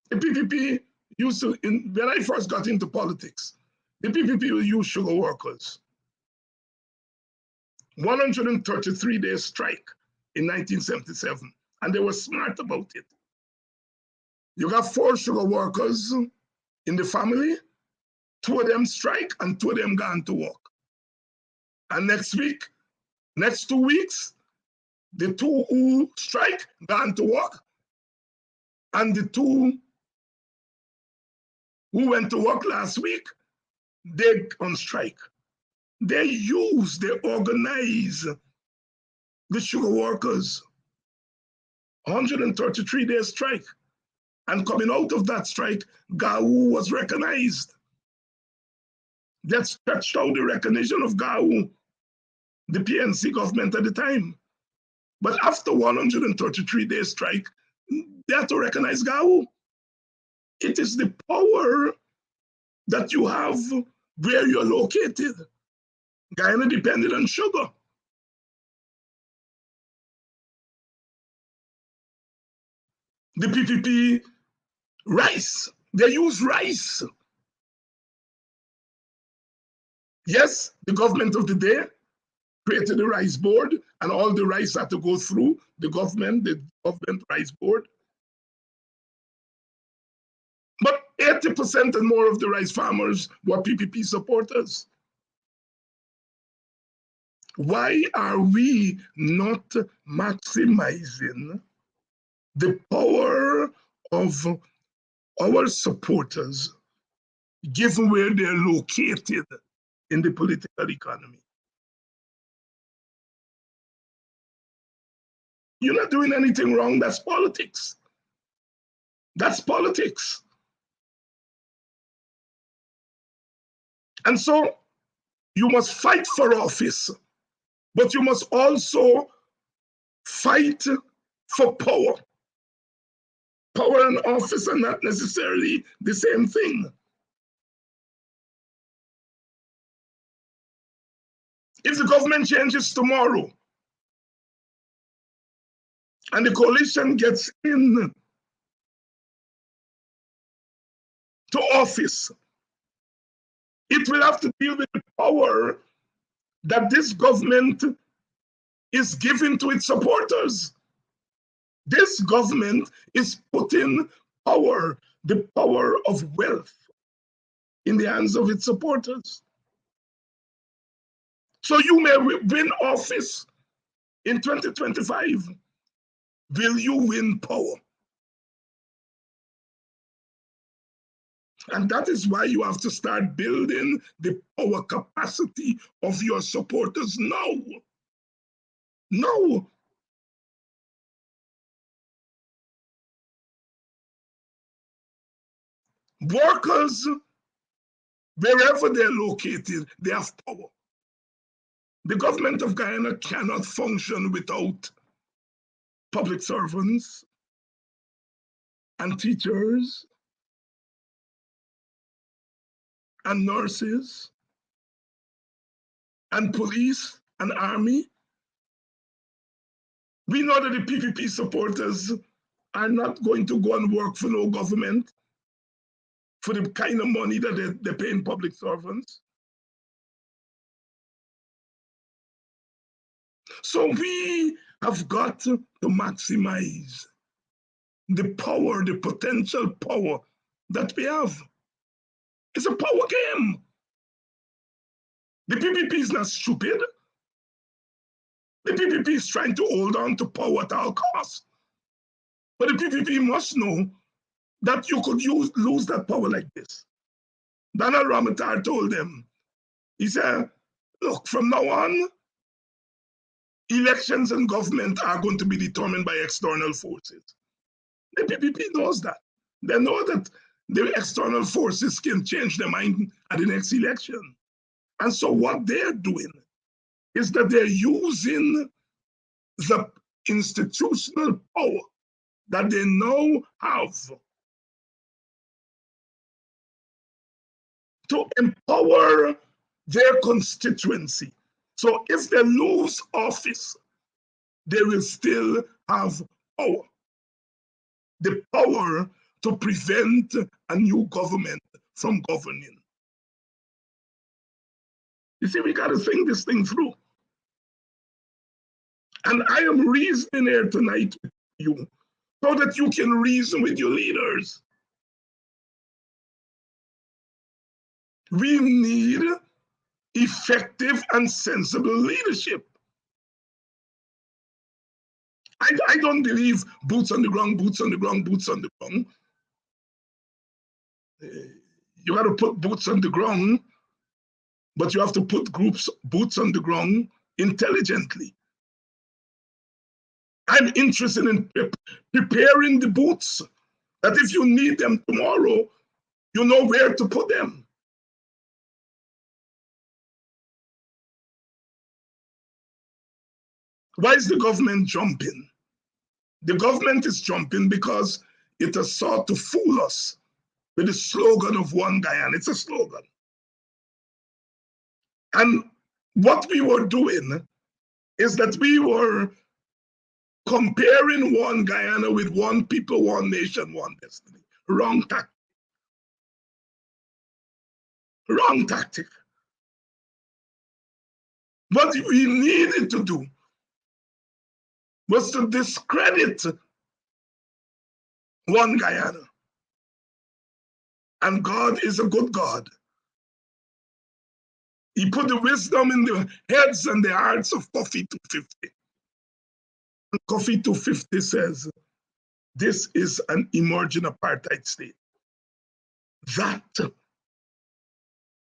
The PPP used to, when I first got into politics, the PPP used sugar workers. 133-day strike in 1977, and they were smart about it. You got 4 sugar workers in the family, 2 of them strike and 2 of them gone to work. And next 2 weeks, the 2 who strike gone to work, and the 2 who went to work last week, they on strike. They organize the sugar workers. 133-day strike. And coming out of that strike, GAU was recognized. That stretched out the recognition of GAU, the PNC government at the time. But after 133-day strike, they had to recognize GAU. It is the power that you have where you're located. Guyana depended on sugar. The PPP, rice, they use rice. Yes, the government of the day created the rice board, and all the rice had to go through the government rice board. But 80% and more of the rice farmers were PPP supporters. Why are we not maximizing the power of our supporters, given where they're located in the political economy? You're not doing anything wrong, that's politics. That's politics. And so you must fight for office, but you must also fight for power. Power and office are not necessarily the same thing. If the government changes tomorrow and the coalition gets in to office, it will have to deal with the power that this government is giving to its supporters. This government is putting power, the power of wealth, in the hands of its supporters. So you may win office in 2025. Will you win power? And that is why you have to start building the power capacity of your supporters now. Now. Workers, wherever they're located, they have power. The government of Guyana cannot function without public servants and teachers and nurses and police and army. We know that the PPP supporters are not going to go and work for no government for the kind of money that they're paying public servants. So we have got to maximize the power, the potential power that we have. It's a power game. The PPP is not stupid. The PPP is trying to hold on to power at all costs. But the PPP must know that you could lose that power like this. Donald Ramatar told them, he said, look, from now on, elections and government are going to be determined by external forces. The PPP knows that. They know that the external forces can change their mind at the next election. And so what they're doing is that they're using the institutional power that they now have to empower their constituency. So if they lose office, they will still have power. The power to prevent a new government from governing. You see, we got to think this thing through. And I am reasoning here tonight with you so that you can reason with your leaders. We need effective and sensible leadership. I don't believe boots on the ground, boots on the ground, boots on the ground. You got to put boots on the ground, but you have to put boots on the ground intelligently. I'm interested in preparing the boots that if you need them tomorrow, you know where to put them. Why is the government jumping? The government is jumping because it has sought to fool us with the slogan of One Guyana. It's a slogan. And what we were doing is that we were comparing One Guyana with one people, one nation, one destiny. Wrong tactic. Wrong tactic. What we needed to do was to discredit One Guyana. And God is a good God. He put the wisdom in the heads and the hearts of Coffee 250. And Coffee 250 says, this is an emerging apartheid state. That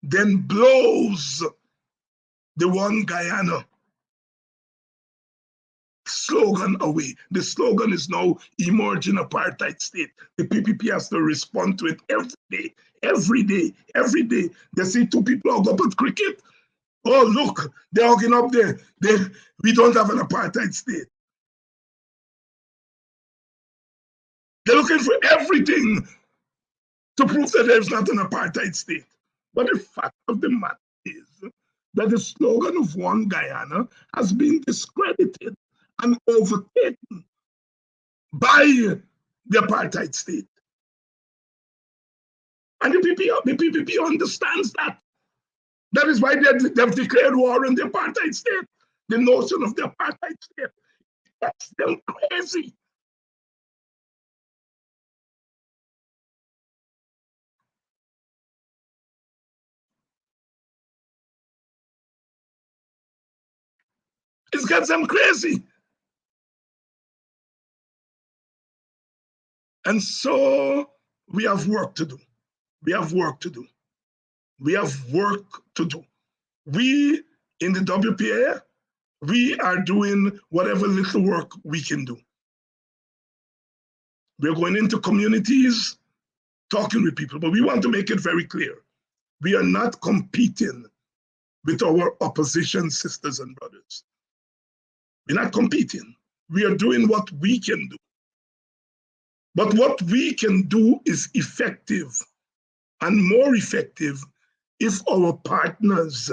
then blows the One Guyana slogan away. The slogan is now emerging apartheid state. The PPP has to respond to it every day, every day, every day. They see two people hug up at cricket. Oh, look, they're hugging up there. We don't have an apartheid state. They're looking for everything to prove that there's not an apartheid state. But the fact of the matter is that the slogan of One Guyana has been discredited and overtaken by the apartheid state. And the PPP understands that. That is why they've declared war on the apartheid state. The notion of the apartheid state. That's them crazy. It's got them crazy. And so we have work to do. We have work to do. We have work to do. We in the WPA, we are doing whatever little work we can do. We're going into communities, talking with people, but we want to make it very clear. We are not competing with our opposition sisters and brothers. We're not competing. We are doing what we can do. But what we can do is effective and more effective if our partners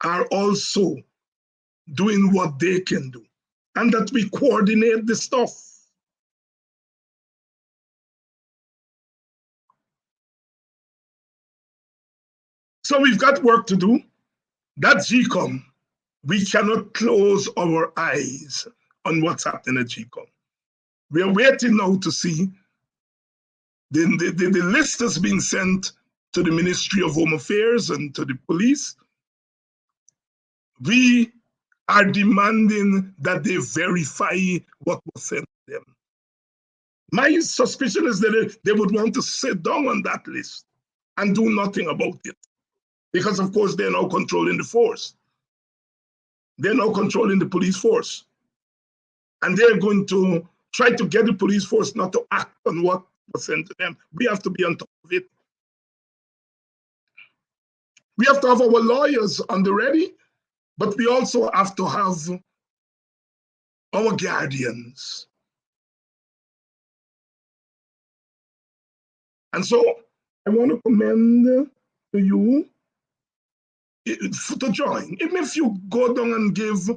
are also doing what they can do and that we coordinate the stuff. So we've got work to do. That's GCOM. We cannot close our eyes on what's happening at GCOM. We are waiting now to see the list has been sent to the Ministry of Home Affairs and to the police. We are demanding that they verify what was sent to them. My suspicion is that they would want to sit down on that list and do nothing about it. Because of course they're now controlling the force. They're now controlling the police force. And they're going to try to get the police force not to act on what was sent to them. We have to be on top of it. We have to have our lawyers on the ready, but we also have to have our guardians. And so I want to commend to you to join. Even if you go down and give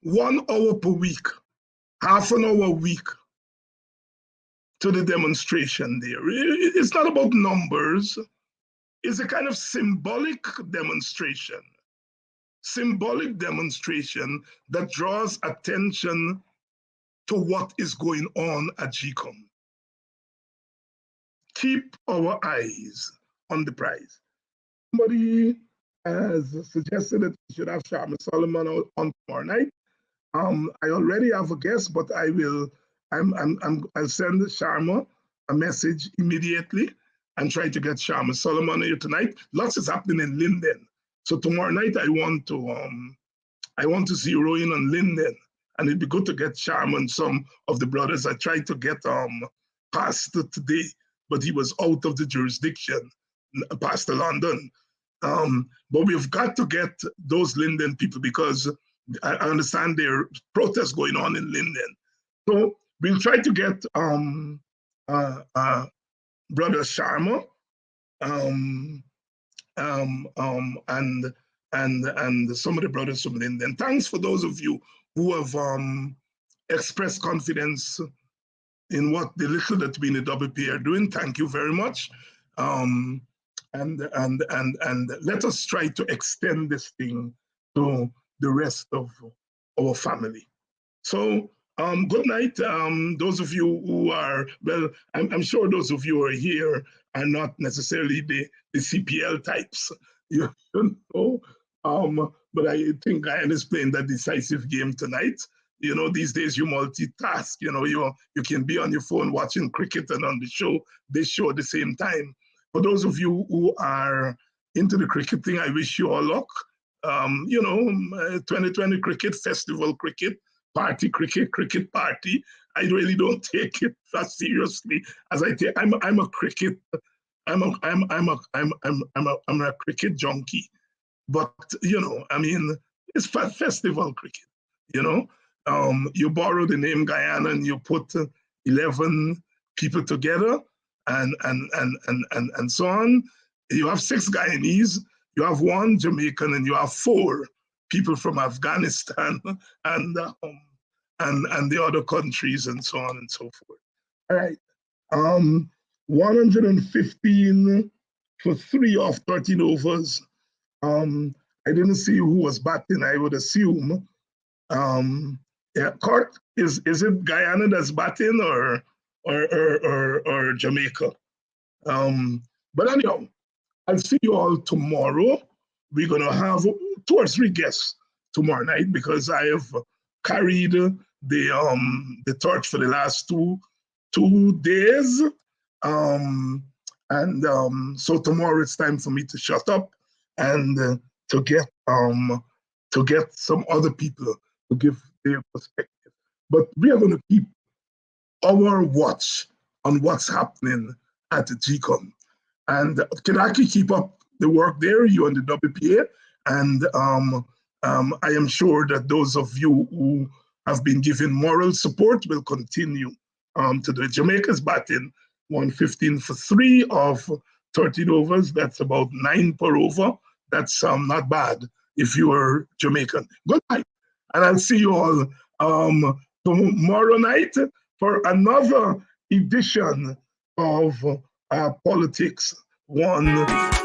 1 hour per week, half an hour a week to the demonstration there. It's not about numbers. It's a kind of symbolic demonstration that draws attention to what is going on at GCOM. Keep our eyes on the prize. Somebody has suggested that we should have Sharma Solomon on tomorrow night. I already have a guest, but I'll send Sharma a message immediately and try to get Sharma Solomon here tonight. Lots is happening in Linden. So tomorrow night I want to zero in on Linden, and it'd be good to get Sharma and some of the brothers. I tried to get Pastor today, but he was out of the jurisdiction, Pastor London. But we've got to get those Linden people because I understand there are protests going on in Linden. So we'll try to get Brother Sharma and some of the brothers from Linden. Thanks for those of you who have expressed confidence in what the little that we in the WP are doing. Thank you very much. And let us try to extend this thing to the rest of our family. So good night. Those of you who are, well, I'm sure those of you who are here are not necessarily the CPL types, you know, but I think Guyana is playing that decisive game tonight. You know, these days you multitask, you know, you can be on your phone watching cricket and on the show, this show at the same time. For those of you who are into the cricket thing, I wish you all luck. You know, 2020 cricket, festival cricket, party cricket, cricket party. I really don't take it that seriously as I take. I'm a cricket. I'm a cricket junkie. But you know, I mean, it's festival cricket. You know, you borrow the name Guyana and you put 11 people together, and so on. You have 6 Guyanese, you have 1 Jamaican, and you have 4 people from Afghanistan and the other countries, and so on and so forth. All right, 115 for 3 off 13 overs. I didn't see who was batting. I would assume. Yeah, Kurt, is it Guyana that's batting or Jamaica? But anyhow, I'll see you all tomorrow. We're gonna have 2 or 3 guests tomorrow night because I have carried the torch for the last two days. So tomorrow it's time for me to shut up and to get some other people to give their perspective. But we are going to keep our watch on what's happening at the GCOM. And Kenaki, keep up the work there, you and the WPA. And I am sure that those of you who have been given moral support will continue to do it. Jamaica's batting 115 for 3 of 13 overs. That's about 9 per over. That's not bad if you are Jamaican. Good night. And I'll see you all tomorrow night for another edition of Politics 1.